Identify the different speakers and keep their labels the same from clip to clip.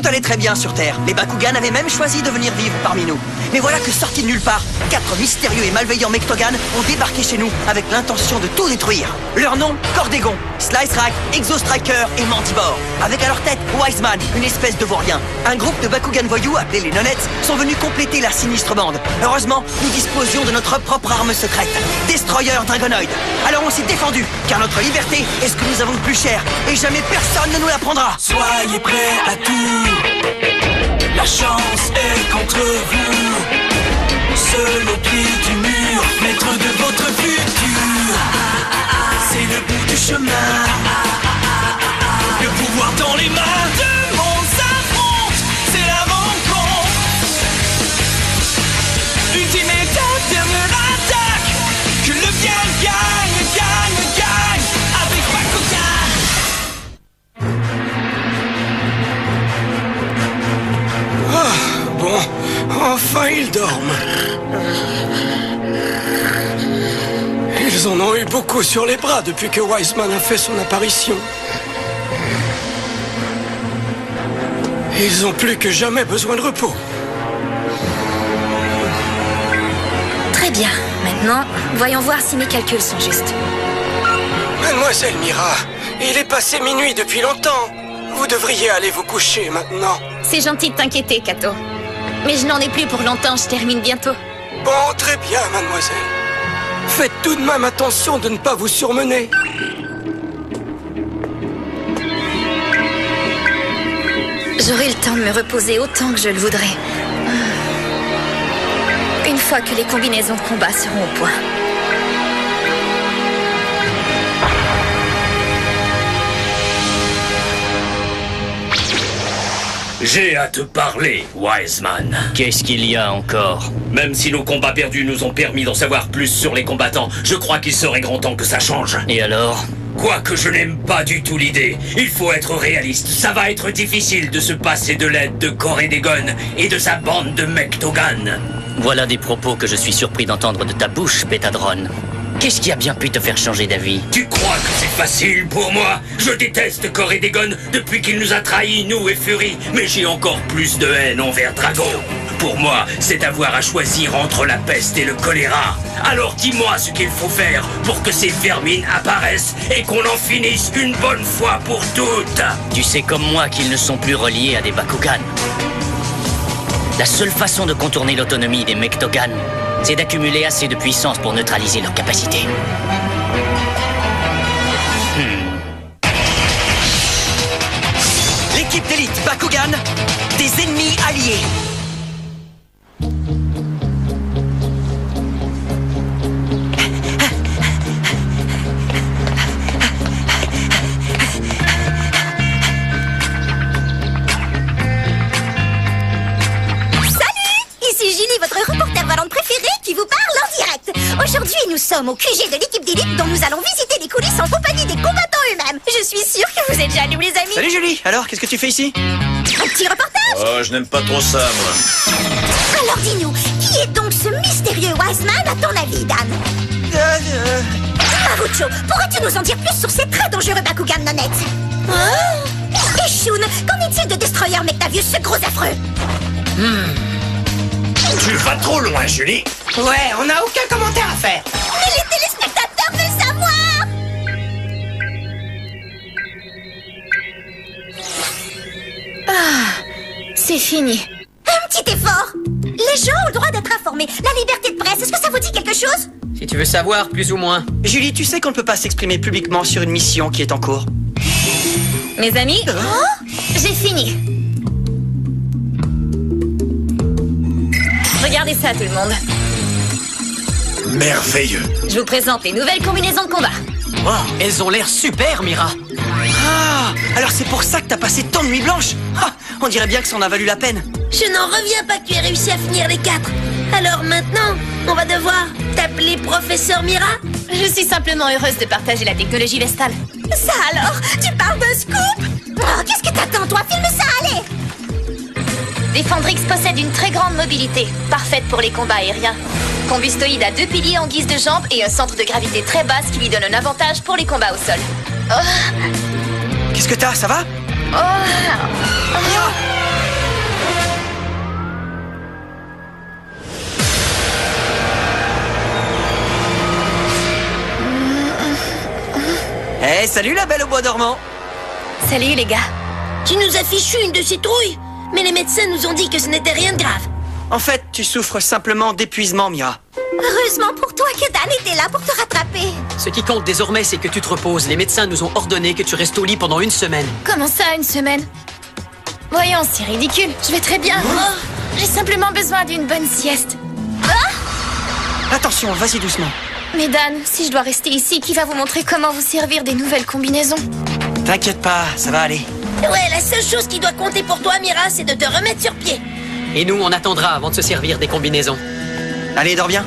Speaker 1: Tout allait très bien sur Terre. Les Bakugan avaient même choisi de venir vivre parmi nous. Mais voilà que sortis de nulle part, 4 mystérieux et malveillants Mectogan ont débarqué chez nous avec l'intention de tout détruire. Leur nom, Cordégon, Slice Rack, Exo Striker et Mantibor. Avec à leur tête Wiseman, une espèce de vaurien. Un groupe de Bakugan voyous appelés les Nonettes sont venus compléter la sinistre bande. Heureusement, nous disposions de notre propre arme secrète, Destroyer Dragonoid. Alors on s'est défendu, car notre liberté est ce que nous avons de plus cher, et jamais personne ne nous la prendra.
Speaker 2: Soyez prêts à tout, la chance est contre vous. Seul au pied du mur, maître de votre futur. C'est le bout du chemin, le pouvoir dans les mains. Deux mondes s'affrontent, c'est la rencontre. Ultimate dernière attaque, que le bien gagne, gagne, gagne avec Bakugan. Ah, bon, enfin ils dorment. Ils en ont eu beaucoup sur les bras depuis que Wiseman a fait son apparition. Ils ont plus que jamais besoin de repos.
Speaker 3: Très bien. Maintenant, voyons voir si mes calculs sont justes.
Speaker 2: Mademoiselle Mira, il est passé minuit depuis longtemps. Vous devriez aller vous coucher maintenant.
Speaker 3: C'est gentil de t'inquiéter, Kato. Mais je n'en ai plus pour longtemps, je termine bientôt.
Speaker 2: Bon, très bien, mademoiselle. Faites tout de même attention de ne pas vous surmener.
Speaker 3: J'aurai le temps de me reposer autant que je le voudrais. Une fois que les combinaisons de combat seront au point.
Speaker 4: J'ai à te parler, Wiseman.
Speaker 5: Qu'est-ce qu'il y a encore?
Speaker 4: Même si nos combats perdus nous ont permis d'en savoir plus sur les combattants, je crois qu'il serait grand temps que ça change.
Speaker 5: Et alors?
Speaker 4: Quoique je n'aime pas du tout l'idée, il faut être réaliste. Ça va être difficile de se passer de l'aide de Corédégon et de sa bande de Mectogan.
Speaker 5: Voilà des propos que je suis surpris d'entendre de ta bouche, Bétadron. Qu'est-ce qui a bien pu te faire changer d'avis?
Speaker 4: Tu crois que c'est facile pour moi? Je déteste Corédégon depuis qu'il nous a trahis, nous et Fury, mais j'ai encore plus de haine envers Drago. Pour moi, c'est avoir à choisir entre la peste et le choléra. Alors dis-moi ce qu'il faut faire pour que ces vermines apparaissent et qu'on en finisse une bonne fois pour toutes.
Speaker 5: Tu sais comme moi qu'ils ne sont plus reliés à des Bakugan. La seule façon de contourner l'autonomie des Mectogan, c'est d'accumuler assez de puissance pour neutraliser leurs capacités.
Speaker 1: L'équipe d'élite Bakugan, des ennemis alliés.
Speaker 6: Aujourd'hui, nous sommes au QG de l'équipe d'élite dont nous allons visiter les coulisses en compagnie des combattants eux-mêmes. Je suis sûre que vous êtes jaloux, les amis.
Speaker 1: Salut Julie, alors qu'est-ce que tu fais ici?
Speaker 6: Un petit reportage.
Speaker 7: Oh, je n'aime pas trop ça, moi.
Speaker 6: Alors dis-nous, qui est donc ce mystérieux Wiseman à ton avis, Dan? Marucho, pourrais-tu nous en dire plus sur ces très dangereux Bakugan Nonettes? Et Shun, qu'en est-il de Destroyer Mectavius, ce gros affreux?
Speaker 4: Tu vas trop loin, Julie.
Speaker 8: Ouais, on n'a aucun commentaire à faire.
Speaker 6: Mais les téléspectateurs veulent savoir.
Speaker 3: C'est fini.
Speaker 6: Un petit effort. Les gens ont le droit d'être informés. La liberté de presse, est-ce que ça vous dit quelque chose?
Speaker 8: Si tu veux savoir, plus ou moins.
Speaker 1: Julie, tu sais qu'on ne peut pas s'exprimer publiquement sur une mission qui est en cours.
Speaker 3: Mes amis, j'ai fini. Regardez ça, tout le monde.
Speaker 4: Merveilleux.
Speaker 3: Je vous présente les nouvelles combinaisons de combat.
Speaker 8: Wow, elles ont l'air super, Mira.
Speaker 1: Ah, alors c'est pour ça que t'as passé tant de nuits blanches. Ah, on dirait bien que ça en a valu la peine.
Speaker 6: Je n'en reviens pas que tu aies réussi à finir les 4. Alors maintenant, on va devoir t'appeler Professeur Mira?
Speaker 3: Je suis simplement heureuse de partager la technologie Vestale.
Speaker 6: Ça alors? Tu parles de scoop? Oh, qu'est-ce que t'attends, toi? Filme ça, allez!
Speaker 3: Défendrix possède une très grande mobilité, parfaite pour les combats aériens. Combustoïde a 2 piliers en guise de jambes et un centre de gravité très basse qui lui donne un avantage pour les combats au sol.
Speaker 1: Qu'est-ce que t'as? Ça va?
Speaker 3: Oh.
Speaker 1: salut la belle au bois dormant.
Speaker 3: Salut les gars.
Speaker 6: Tu nous as fichu une de ces trouilles, mais les médecins nous ont dit que ce n'était rien de grave.
Speaker 1: En fait, tu souffres simplement d'épuisement, Mira.
Speaker 6: Heureusement pour toi que Dan était là pour te rattraper.
Speaker 8: Ce qui compte désormais, c'est que tu te reposes. Les médecins nous ont ordonné que tu restes au lit pendant 1 semaine.
Speaker 3: Comment ça, 1 semaine? Voyons, c'est ridicule. Je vais très bien. Oh, j'ai simplement besoin d'une bonne sieste.
Speaker 1: Attention, vas-y doucement.
Speaker 3: Mais Dan, si je dois rester ici, qui va vous montrer comment vous servir des nouvelles combinaisons?
Speaker 1: T'inquiète pas, ça va aller.
Speaker 6: Ouais, la seule chose qui doit compter pour toi, Mira, c'est de te remettre sur pied.
Speaker 8: Et nous, on attendra avant de se servir des combinaisons.
Speaker 1: Allez, dors bien.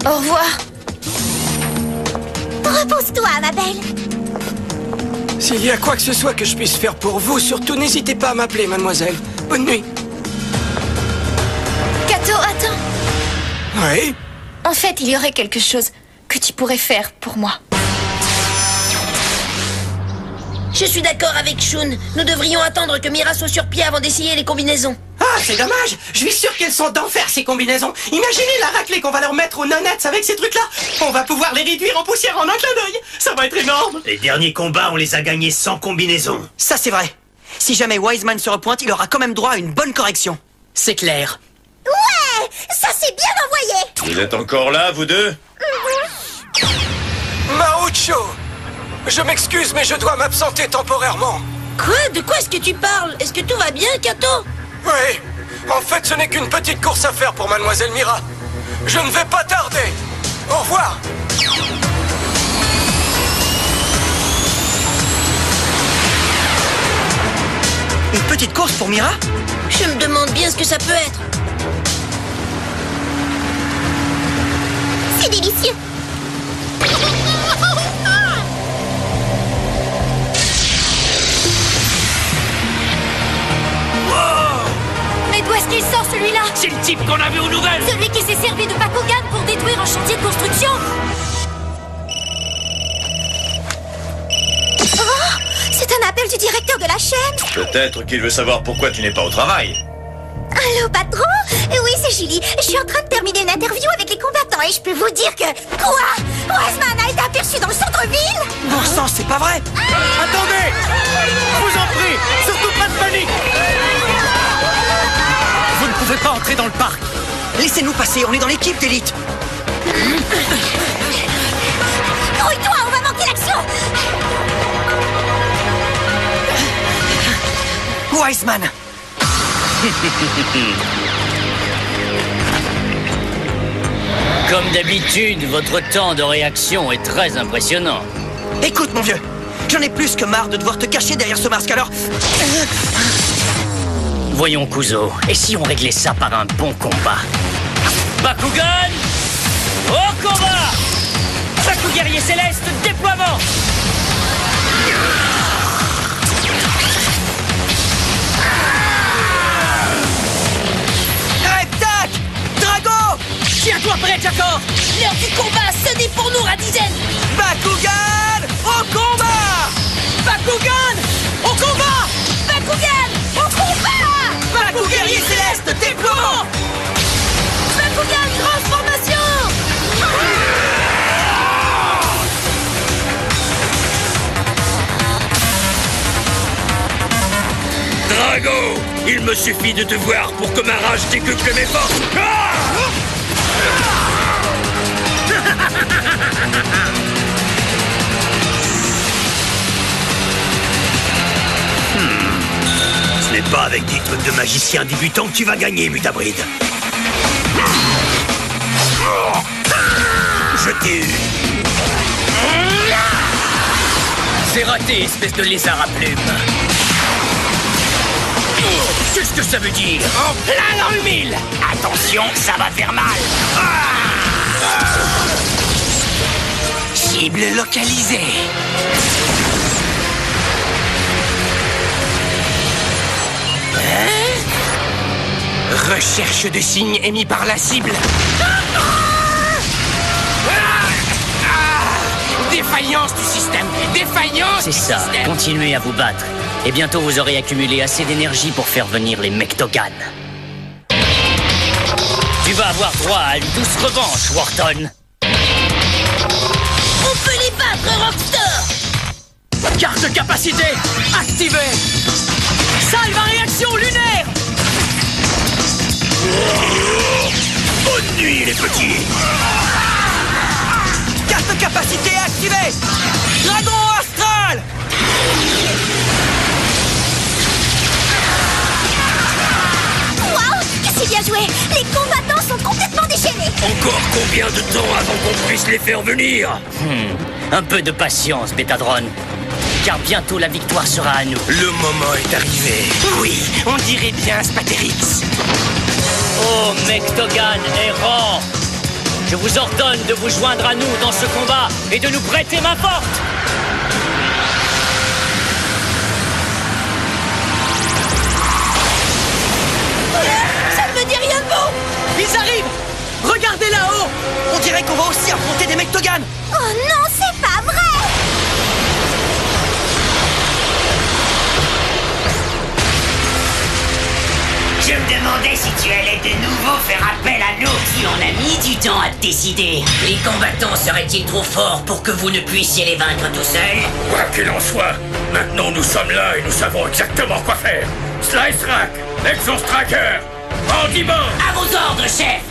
Speaker 3: Au revoir.
Speaker 6: Repose-toi, ma belle.
Speaker 9: S'il y a quoi que ce soit que je puisse faire pour vous, surtout n'hésitez pas à m'appeler, mademoiselle. Bonne nuit.
Speaker 3: Kato, attends.
Speaker 9: Oui?
Speaker 3: En fait, il y aurait quelque chose que tu pourrais faire pour moi.
Speaker 6: Je suis d'accord avec Shun. Nous devrions attendre que Mira soit sur pied avant d'essayer les combinaisons.
Speaker 10: Ah, c'est dommage. Je suis sûr qu'elles sont d'enfer, ces combinaisons. Imaginez la raclée qu'on va leur mettre aux nonettes avec ces trucs-là. On va pouvoir les réduire en poussière en un clin d'œil. Ça va être énorme.
Speaker 7: Les derniers combats, on les a gagnés sans combinaison.
Speaker 1: Ça, c'est vrai. Si jamais Wiseman se repointe, il aura quand même droit à une bonne correction.
Speaker 8: C'est clair.
Speaker 6: Ouais, ça c'est bien envoyé.
Speaker 7: Vous êtes encore là, vous deux?
Speaker 9: Marucho! Je m'excuse, mais je dois m'absenter temporairement.
Speaker 6: Quoi? De quoi est-ce que tu parles? Est-ce que tout va bien, Kato?
Speaker 9: Oui. En fait, ce n'est qu'une petite course à faire pour mademoiselle Mira. Je ne vais pas tarder. Au revoir.
Speaker 1: Une petite course pour Mira?
Speaker 6: Je me demande bien ce que ça peut être. C'est délicieux.
Speaker 3: Mais d'où est-ce qu'il sort celui-là?
Speaker 4: C'est le type qu'on a vu aux nouvelles.
Speaker 3: Celui qui s'est servi de Bakugan pour détruire un chantier de construction.
Speaker 6: Oh, c'est un appel du directeur de la chaîne.
Speaker 7: Peut-être qu'il veut savoir pourquoi tu n'es pas au travail.
Speaker 6: Allô, patron? Oui, c'est Julie. Je suis en train de terminer une interview avec les combattants et je peux vous dire que... Quoi? Wiseman a été aperçu dans le centre-ville?
Speaker 1: Bon sang, c'est pas vrai!
Speaker 10: Attendez! Je vous en prie, surtout pas de panique.
Speaker 8: Vous ne pouvez pas entrer dans le parc.
Speaker 1: Laissez-nous passer, on est dans l'équipe d'élite.
Speaker 6: Grouille-toi, on va manquer l'action.
Speaker 1: Wiseman!
Speaker 5: Comme d'habitude, votre temps de réaction est très impressionnant.
Speaker 1: Écoute, mon vieux, j'en ai plus que marre de devoir te cacher derrière ce masque, alors...
Speaker 5: Voyons, Kuzo, et si on réglait ça par un bon combat? Bakugan, au combat! Baku guerrier céleste, déploiement!
Speaker 1: Tac! Drago!
Speaker 8: Tiens-toi prêt, Jakor.
Speaker 6: L'heure du combat se dit pour nous, Radisen.
Speaker 1: Bakugan! Au combat!
Speaker 8: Bakugan, au combat!
Speaker 6: Bakugan, au combat!
Speaker 1: Baku guerrier céleste, déploiement!
Speaker 6: Bakugan, transformation!
Speaker 4: Drago, il me suffit de te voir pour que ma rage décuple mes forces.
Speaker 7: Ce n'est pas avec des trucs de magicien débutant que tu vas gagner, Mutabride. Je t'ai eu.
Speaker 4: C'est raté, espèce de lézard à plumes. C'est ce que ça veut dire. En plein dans le mille. Attention, ça va faire mal. Cible localisée. Recherche de signes émis par la cible. Défaillance du système. Défaillance
Speaker 5: C'est
Speaker 4: du
Speaker 5: ça,
Speaker 4: système.
Speaker 5: continuez à vous battre. Et bientôt vous aurez accumulé assez d'énergie pour faire venir les Mektogan. Tu vas avoir droit à une douce revanche, Wharton.
Speaker 6: On peut les battre, Rockstar!
Speaker 8: Carte capacité activée. Salve à réaction lunaire.
Speaker 7: Bonne nuit, les petits.
Speaker 1: Carte capacité activée. Dragon astral.
Speaker 6: Waouh, c'est bien joué. Les combattants sont complètement déchaînés.
Speaker 4: Encore combien de temps avant qu'on puisse les faire venir?
Speaker 5: Un peu de patience, Bétadron. Car bientôt la victoire sera à nous.
Speaker 7: Le moment est arrivé.
Speaker 10: Oui, on dirait bien Spatérix.
Speaker 5: Oh, Mectogan errant! Je vous ordonne de vous joindre à nous dans ce combat et de nous prêter main forte!
Speaker 6: Ça ne me dit rien de bon.
Speaker 8: Ils arrivent. Regardez là-haut.
Speaker 1: On dirait qu'on va aussi affronter des Mectogan.
Speaker 6: Oh non, c'est pas vrai.
Speaker 11: Je me demandais si tu allais de nouveau faire appel à nous. Si on a mis du temps à te décider. Les combattants seraient-ils trop forts pour que vous ne puissiez les vaincre tout seuls?
Speaker 4: Quoi qu'il en soit, maintenant nous sommes là et nous savons exactement quoi faire. Slice Rack, Exo Striker, Bandiment.
Speaker 11: À vos ordres, chef.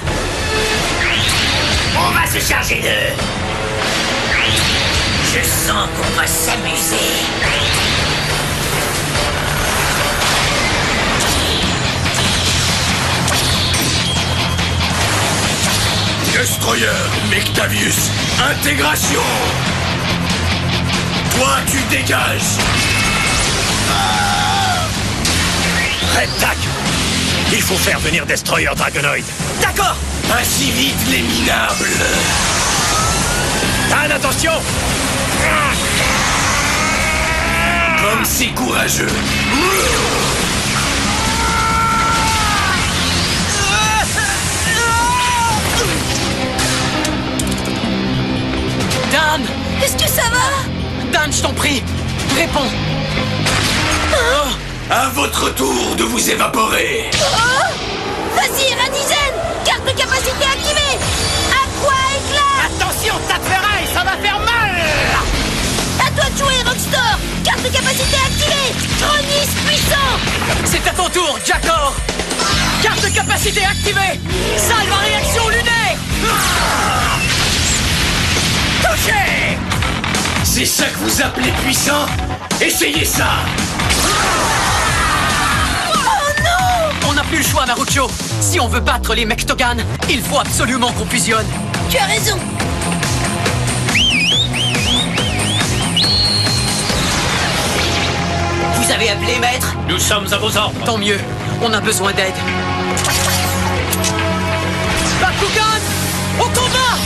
Speaker 11: On va se charger d'eux. Je sens qu'on va s'amuser.
Speaker 7: Destroyer, Mectavius, intégration. Toi, tu dégages. Red Tac. Il faut faire venir Destroyer Dragonoid.
Speaker 1: D'accord.
Speaker 7: Ainsi vite les minables. Dan, attention. Comme c'est courageux.
Speaker 8: Dan.
Speaker 6: Est-ce que ça va?
Speaker 8: Dan, je t'en prie. Réponds.
Speaker 7: À votre tour de vous évaporer.
Speaker 6: Oh, vas-y, Radizen. Carte de capacité activée. Aqua éclat.
Speaker 10: Attention, tas de ferraille, ça va faire mal.
Speaker 6: À toi de jouer, Rockstar. Carte de capacité activée. Chronis puissant.
Speaker 8: C'est à ton tour, Jackor. Carte de capacité activée. Salve à réaction lunaire.
Speaker 7: Touché. C'est ça que vous appelez puissant? Essayez ça.
Speaker 8: On n'a plus le choix, Marucho. Si on veut battre les Mectogan, il faut absolument qu'on fusionne.
Speaker 6: Tu as raison.
Speaker 1: Vous avez appelé, maître?
Speaker 4: Nous sommes à vos ordres.
Speaker 8: Tant mieux. On a besoin d'aide. Bakugan, au combat!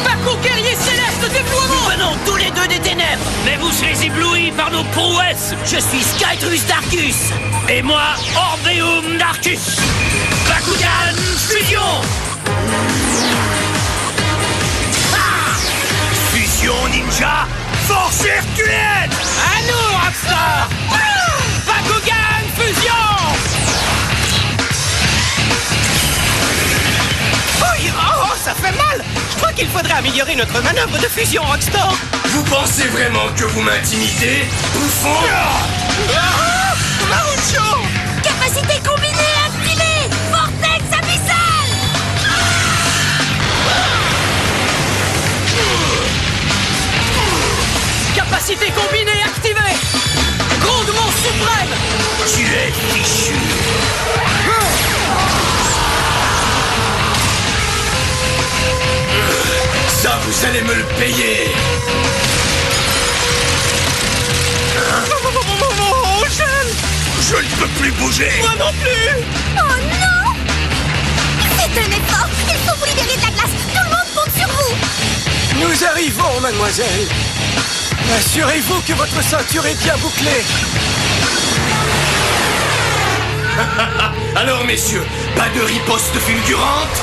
Speaker 8: Baku guerrier céleste, déploiement!
Speaker 1: Nous venons tous les deux des ténèbres.
Speaker 4: Mais vous serez éblouis par nos prouesses.
Speaker 1: Je suis Skytrus Darkus.
Speaker 4: Et moi, Orbeum Darkus. Bakugan Fusion.
Speaker 7: Fusion ninja, force herculéenne.
Speaker 10: À nous, Rockstar. Bakugan fusion. Oh, ça fait mal. Je crois qu'il faudrait améliorer notre manœuvre de fusion, Rockstar.
Speaker 7: Vous pensez vraiment que vous m'intimidez, bouffon?
Speaker 10: Marucho.
Speaker 6: Capacité combinée activée. Vortex abyssal.
Speaker 8: Capacité combinée activée. Grondement suprême.
Speaker 7: Tu es fichu. Ça, vous allez me le payer.
Speaker 10: Oh, j'aime.
Speaker 7: Je ne peux plus bouger.
Speaker 10: Moi non plus.
Speaker 6: Oh non. C'est un effort. Il faut vous libérer de la glace. Tout le monde compte sur vous.
Speaker 9: Nous arrivons, mademoiselle. Assurez-vous que votre ceinture est bien bouclée.
Speaker 7: Alors, messieurs, pas de riposte fulgurante?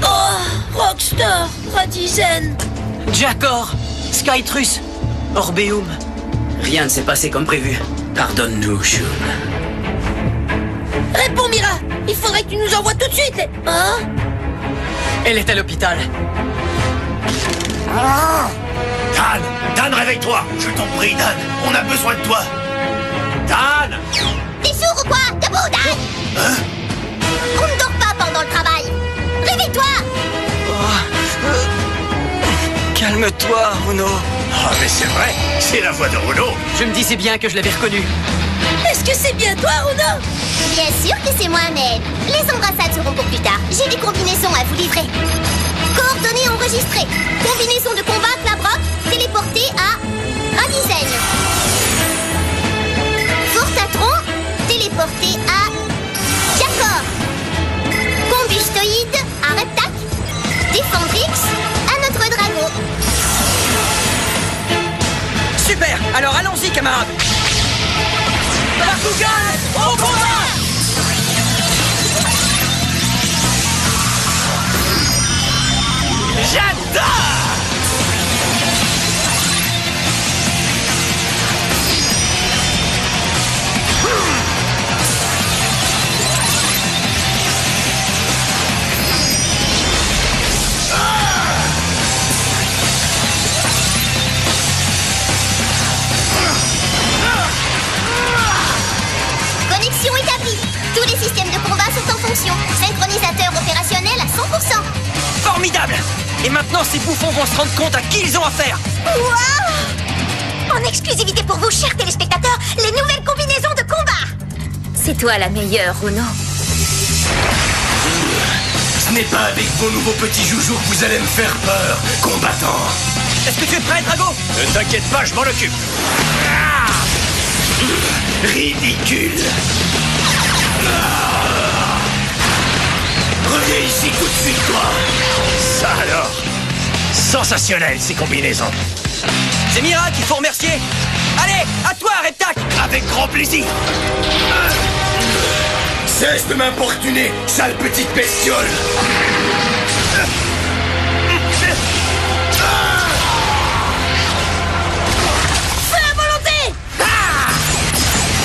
Speaker 6: Oh, Rockstar, Radizen.
Speaker 8: Jackor, Skytrus, Orbeum.
Speaker 1: Rien ne s'est passé comme prévu. Pardonne-nous, Shun.
Speaker 6: Réponds, Mira. Il faudrait que tu nous envoies tout de suite. Hein?
Speaker 8: Elle est à l'hôpital.
Speaker 7: Dan, réveille-toi. Je t'en prie, Dan. On a besoin de toi. Dan.
Speaker 6: T'es sourd ou quoi? Debout, Dan!
Speaker 7: Hein?
Speaker 6: On ne dort pas pendant le travail. Réveille-toi!
Speaker 1: Calme-toi, Runo.
Speaker 7: Ah, mais c'est vrai, c'est la voix de Runo.
Speaker 8: Je me disais bien que je l'avais reconnu.
Speaker 6: Est-ce que c'est bien toi, Runo? Bien sûr que c'est moi, mais les embrassades seront pour plus tard. J'ai des combinaisons à vous livrer. Coordonnées enregistrées. Combinaison de combat Klabrock téléportée à Radizène. Fortatron téléporté à Jakor. Combustoïde à Reptac. Défendrix à notre Drago.
Speaker 1: Super. Alors allons-y, camarades. Bakugan au combat!
Speaker 7: J'adore.
Speaker 6: Connexion établie. Tous les systèmes de combat sont en fonction. Synchronisateur opérationnel à 100%.
Speaker 1: Formidable! Et maintenant, ces bouffons vont se rendre compte à qui ils ont affaire.
Speaker 6: Waouh! En exclusivité pour vous, chers téléspectateurs, les nouvelles combinaisons de combat.
Speaker 3: C'est toi la meilleure, Runo.
Speaker 7: Ce n'est pas avec vos nouveaux petits joujoux que vous allez me faire peur, combattant.
Speaker 1: Est-ce que tu es prêt, Drago?
Speaker 7: Ne t'inquiète pas, je m'en occupe. Ridicule. Reviens ici tout de suite, toi. Ça alors. Sensationnel, ces combinaisons.
Speaker 1: C'est Mira qu'il faut remercier. Allez, à toi, Reptac!
Speaker 7: Avec grand plaisir. Cesse de m'importuner, sale petite bestiole.
Speaker 6: Feu à volonté!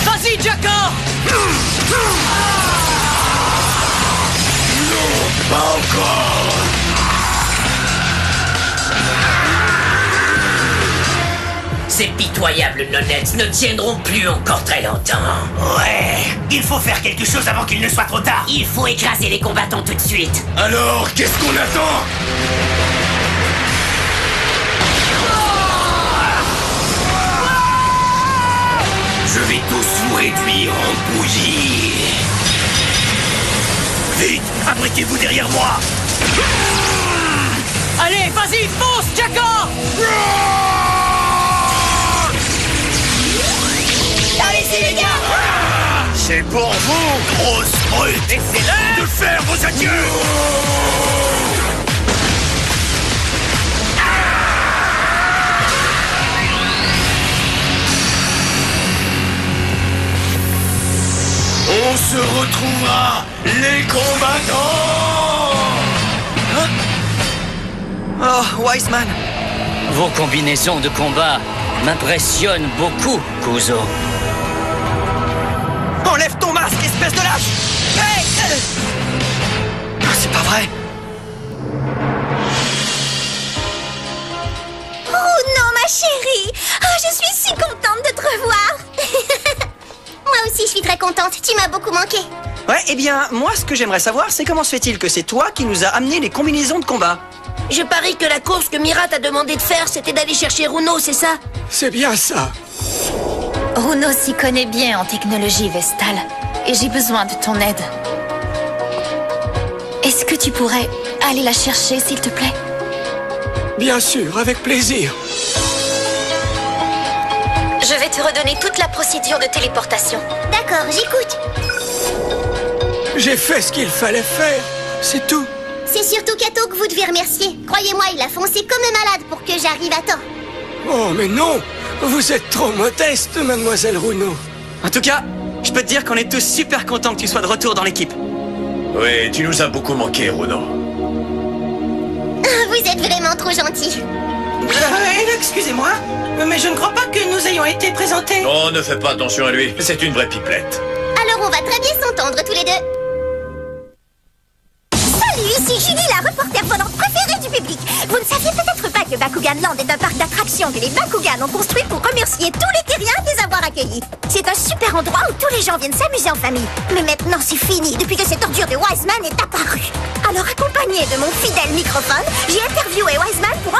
Speaker 8: Vas-y, Jakor!
Speaker 7: Pas encore.
Speaker 11: Ces pitoyables nonettes ne tiendront plus encore très longtemps.
Speaker 7: Ouais, il faut faire quelque chose avant qu'il ne soit trop tard.
Speaker 11: Il faut écraser les combattants tout de suite.
Speaker 7: Alors, qu'est-ce qu'on attend? Je vais tous vous réduire en bouillie. Vite, abritez-vous derrière moi.
Speaker 8: Allez, vas-y, fonce, Jakor!
Speaker 6: Allez-y, les gars!
Speaker 7: C'est pour vous, grosse brute. Et c'est l'heure de faire vos adieux. On se retrouvera, les combattants.
Speaker 1: Oh, Wiseman.
Speaker 5: Vos combinaisons de combat m'impressionnent beaucoup, Kuzo.
Speaker 1: Enlève ton masque, espèce de lâche! Hey! C'est pas vrai.
Speaker 6: Oh non, ma chérie! Oh, je suis si contente de te revoir! Moi aussi, je suis très contente. Tu m'as beaucoup manqué.
Speaker 1: Ouais, eh bien, moi, ce que j'aimerais savoir, c'est comment se fait-il que c'est toi qui nous a amené les combinaisons de combat?
Speaker 12: Je parie que la course que Mira t'a demandé de faire, c'était d'aller chercher Runo, c'est ça?
Speaker 9: C'est bien ça.
Speaker 3: Runo s'y connaît bien en technologie, Vestal. Et j'ai besoin de ton aide. Est-ce que tu pourrais aller la chercher, s'il te plaît?
Speaker 9: Bien sûr, avec plaisir.
Speaker 3: Je vais te redonner toute la procédure de téléportation.
Speaker 6: D'accord, j'écoute.
Speaker 9: J'ai fait ce qu'il fallait faire. C'est tout.
Speaker 6: C'est surtout Kato que vous devez remercier. Croyez-moi, il a foncé comme un malade pour que j'arrive à temps.
Speaker 9: Oh, mais non! Vous êtes trop modeste, mademoiselle Runo.
Speaker 1: En tout cas, je peux te dire qu'on est tous super contents que tu sois de retour dans l'équipe.
Speaker 7: Oui, tu nous as beaucoup manqué, Runo.
Speaker 6: Vous êtes vraiment trop gentil.
Speaker 10: Excusez-moi, mais je ne crois pas que nous ayons été présentés.
Speaker 7: Oh, ne fais pas attention à lui, c'est une vraie pipelette.
Speaker 6: Alors on va très bien s'entendre tous les deux. Salut, ici Julie, la reporter Amis du public, vous ne saviez peut-être pas que Bakugan Land est un parc d'attractions que les Bakugan ont construit pour remercier tous les terriens de les avoir accueillis. C'est un super endroit où tous les gens viennent s'amuser en famille. Mais maintenant c'est fini depuis que cette ordure de Wiseman est apparue. Alors accompagné de mon fidèle microphone, j'ai interviewé Wiseman pour